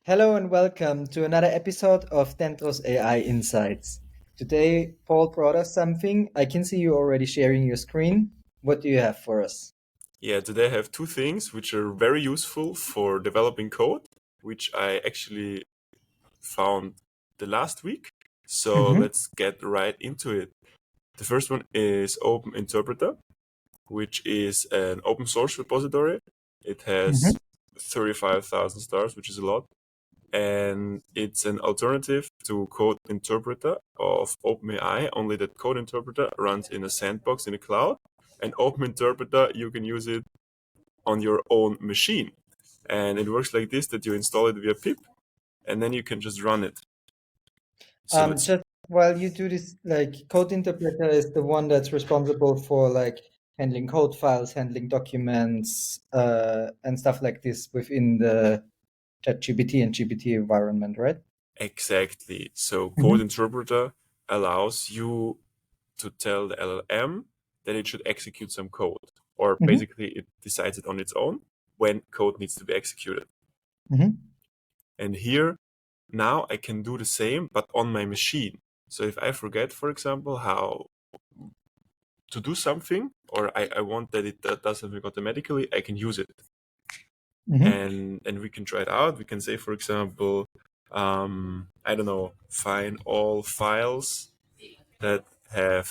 Hello and welcome to another episode of Dentro AI Insights. Today, Paul brought us something. I can see you already sharing your screen. What do you have for us? Yeah, today I have two things which are very useful for developing code, which I actually found the last week. So Mm-hmm. let's get right into it. The first one is Open Interpreter, which is an open source repository. It has Mm-hmm. 35,000 stars, which is a lot. And it's an alternative to Code Interpreter of OpenAI, only that Code Interpreter runs in a sandbox in the cloud. And Open Interpreter, you can use it on your own machine. And it works like this, that you install it via pip and then you can just run it. So let's Just while you do this, code interpreter is the one that's responsible for handling code files, handling documents, and stuff like this within the ChatGPT and GPT environment, right? exactly. So Mm-hmm. Code Interpreter allows you to tell the LLM that it should execute some code, or Mm-hmm. basically it decides it on its own when code needs to be executed. Mm-hmm. And here, now I can do the same, but on my machine. So if I forget, for example, how to do something, or I want that it does something automatically, I can use it. Mm-hmm. And we can try it out. We can say, for example, I don't know, find all files that have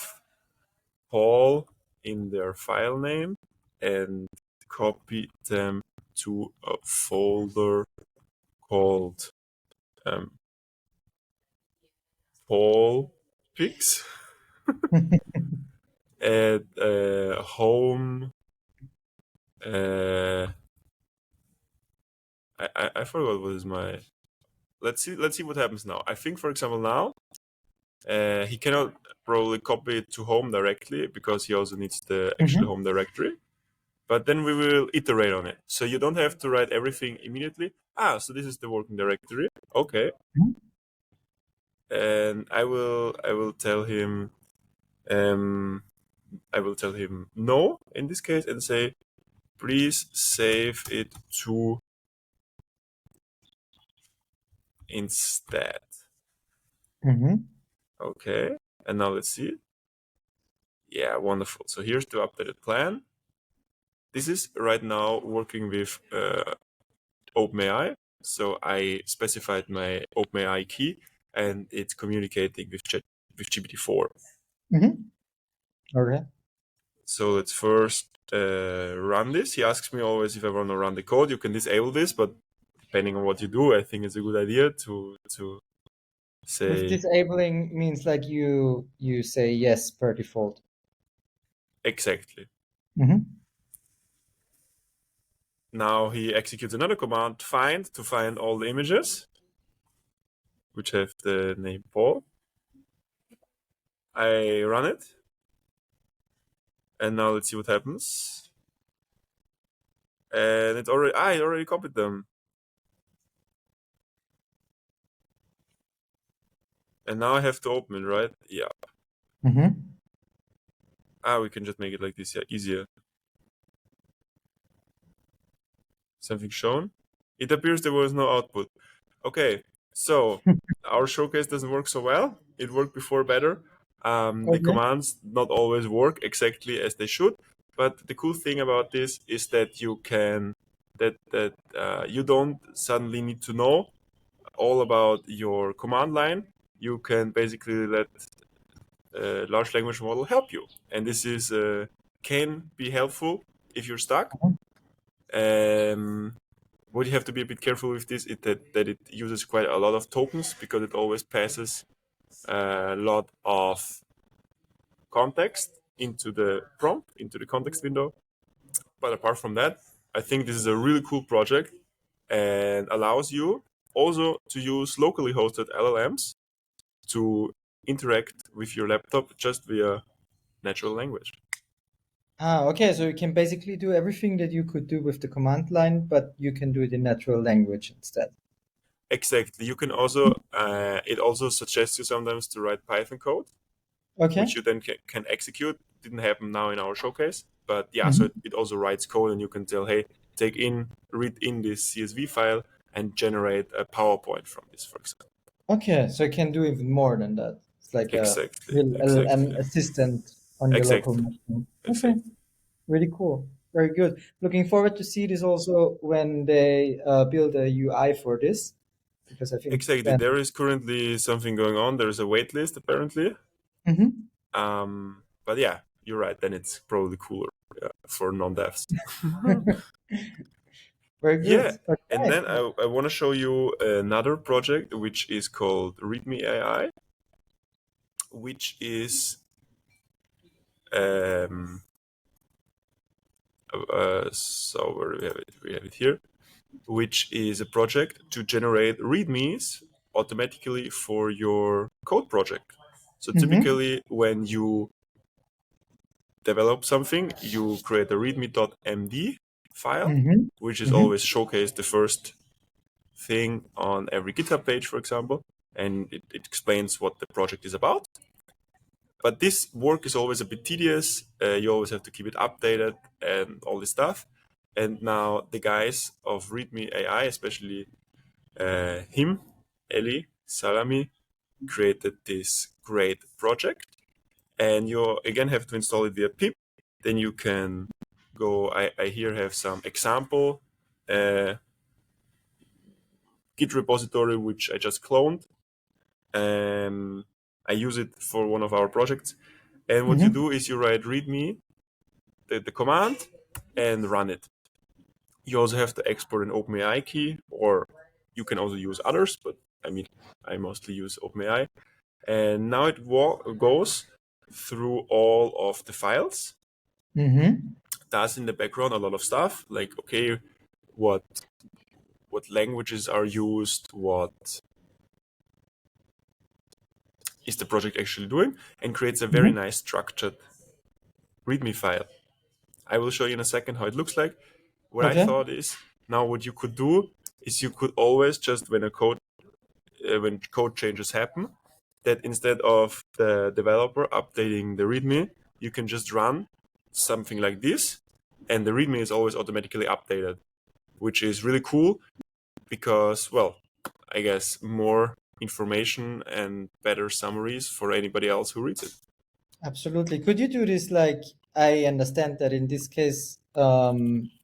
Paul in their file name and copy them to a folder called um, Paul Pics at home. Uh, I forgot what is my. Let's see what happens now. I think, for example, now he cannot probably copy it to home directly because he also needs the actual Mm-hmm. home directory. But then we will iterate on it. So you don't have to write everything immediately. So this is the working directory. Okay. And I will tell him um I will tell him no in this case and say please save it to instead. Mm-hmm. Okay. And now let's see. Yeah, wonderful. So here's the updated plan. This is right now working with OpenAI. So I specified my OpenAI key, and it's communicating with GPT-4. Mm-hmm. Okay. So let's first run this. He asks me always if I want to run the code. You can disable this, but depending on what you do, I think it's a good idea to With say disabling means like you say yes per default. exactly. Mm-hmm. Now he executes another command, find, to find all the images, which have the name Paul. I run it, and now let's see what happens. And it already copied them. And now I have to open it, right? Yeah. Mm-hmm. We can just make it like this, yeah, easier. Something shown. It appears there was no output. Okay, so our showcase doesn't work so well. It worked before better. The Okay. commands not always work exactly as they should. But the cool thing about this is that you can you don't suddenly need to know all about your command line. You can basically let a large language model help you, and this is can be helpful if you're stuck. What you have to be a bit careful with this is that it uses quite a lot of tokens because it always passes a lot of context into the prompt, into the context window. But apart from that, I think this is a really cool project and allows you also to use locally hosted LLMs to interact with your laptop just via natural language. Okay. So you can basically do everything that you could do with the command line, but you can do it in natural language instead. Exactly. You can also, it also suggests you sometimes to write Python code, Okay. which you then can execute. Didn't happen now in our showcase, but yeah, so Mm-hmm. it also writes code and you can tell, hey, read in this CSV file and generate a PowerPoint from this, for example. Okay, so it can do even more than that. It's like a Exactly, real LLM exactly, assistant on your local exactly, machine. Okay, exactly. really cool. Very good. Looking forward to see this also when they build a UI for this, because I think Exactly. then. There is currently something going on. There is a wait list apparently. Mhm. But yeah, you're right. Then it's probably cooler, yeah, for non-devs. Very good. Yeah. And Okay. then I want to show you another project which is called Readme AI, which is um, so where do we have it? We have it here, which is a project to generate readmes automatically for your code project. So Mm-hmm. typically, when you develop something, you create a readme.md file, Mm-hmm. which is Mm-hmm. always showcased the first thing on every GitHub page, for example, and it explains what the project is about. But this work is always a bit tedious. You always have to keep it updated and all this stuff. And now the guys of Readme AI, especially Eli Salami, created this great project. And you again have to install it via pip. Then you can go. I here have some example Git repository which I just cloned. I use it for one of our projects. And what you Mm-hmm. do is you write readme the command and run it. You also have to export an OpenAI key, or you can also use others, but I mean, I mostly use OpenAI. And now it goes through all of the files, Mm-hmm. does in the background a lot of stuff, like, okay, what languages are used, what is the project actually doing, and creates a very Mm-hmm. nice structured README file. I will show you in a second how it looks like. What I Okay. thought is, now what you could do is you could always just when code changes happen, that instead of the developer updating the README, you can just run something like this, and the README is always automatically updated, which is really cool because, well, I guess more information and better summaries for anybody else who reads it. Absolutely. Could you do this like I understand that in this case,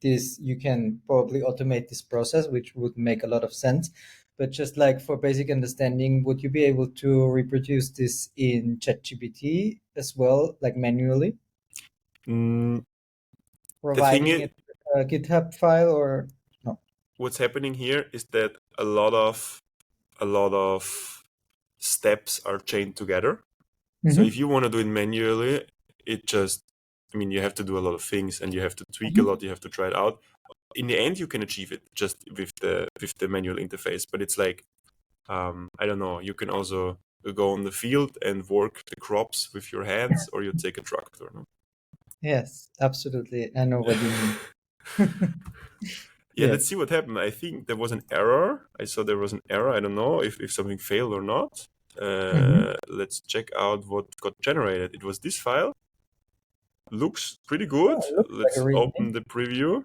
this you can probably automate this process, which would make a lot of sense. But just like for basic understanding, would you be able to reproduce this in ChatGPT as well, like manually, Mm, the thing providing is, it a GitHub file or no? what's happening here is that a lot of steps are chained together. So if Mm-hmm. you want to do it manually, it just, I mean, you have to do a lot of things and you have to tweak a Mm-hmm. lot. You have to try it out. In the end, you can achieve it just with the manual interface. But it's like, I don't know. You can also go on the field and work the crops with your hands, or you take a tractor. No? Yes, absolutely. I know what you mean. Yeah, Yeah. let's see what happened. I think there was an error. I saw there was an error. I don't know if something failed or not. Mm-hmm. Let's check out what got generated. It was this file. Looks pretty Oh, good. it looks like a Let's readme. open the preview.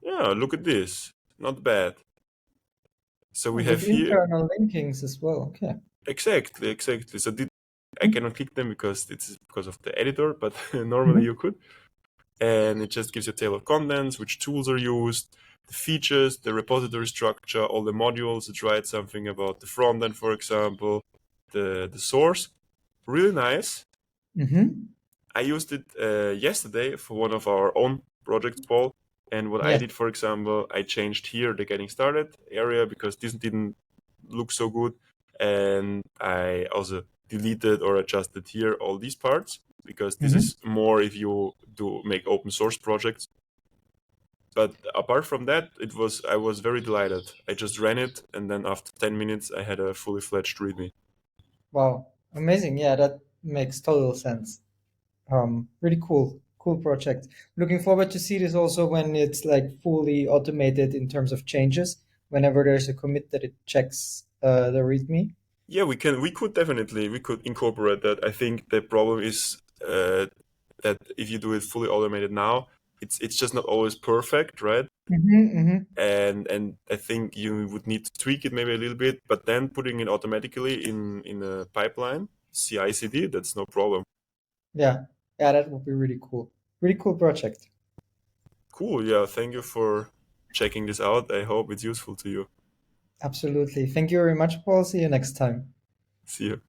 Yeah, look at this. Not bad. So we With have here internal linkings as well. Okay. exactly. So I Mhm. cannot click them because it's because of the editor, but normally Mhm. you could. And it just gives you a table of contents, which tools are used, the features, the repository structure, all the modules. It writes something about the front end, for example, the source. Really nice. Mhm. I used it yesterday for one of our own projects, Paul. And what I Yes. did, for example, I changed here the getting started area because this didn't look so good. And I also deleted or adjusted here all these parts because this Mhm. is more if you do make open source projects. But apart from that, I was very delighted. I just ran it, and then after 10 minutes, I had a fully fledged README. Wow. Amazing. Yeah, that makes total sense. Really cool. Cool project. Looking forward to see this also when it's like fully automated in terms of changes. Whenever there's a commit that it checks the README. Yeah, we could incorporate that. I think the problem is that if you do it fully automated now, it's just not always perfect, right? Mm-hmm. And I think you would need to tweak it maybe a little bit, but then putting it automatically in a pipeline, CI/CD, that's no problem. Yeah, yeah, that would be really cool. Really cool project. Cool. Yeah. Thank you for checking this out. I hope it's useful to you. Absolutely. Thank you very much, Paul. See you next time. See you.